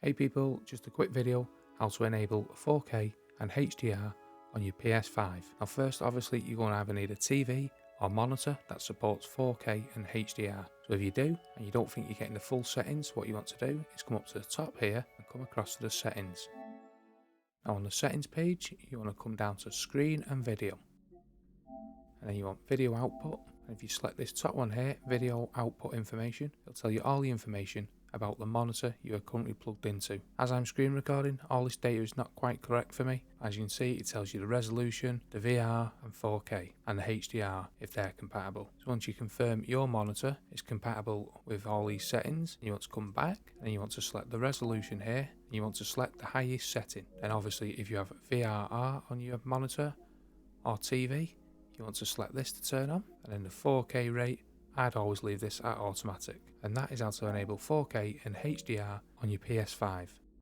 Hey people, just a quick video how to enable 4K and HDR on your PS5. Now first obviously you're going to either need a TV or monitor that supports 4K and HDR. So if you do and you don't think you're getting the full settings, what you want to do is come up to the top here and come across to the settings. Now on the settings page you want to come down to screen and video. And then you want video output, and if you select this top one here, video output information, it'll tell you all the information about the monitor you are currently plugged into. As I'm screen recording, all this data is not quite correct for me. As you can see, it tells you the resolution, the VR and 4K and the HDR if they're compatible. So once you confirm your monitor is compatible with all these settings, you want to come back and you want to select the resolution here and you want to select the highest setting. And obviously if you have VRR on your monitor or TV, you want to select this to turn on, and then the 4K rate, I'd always leave this at automatic. And that is how to enable 4K and HDR on your PS5.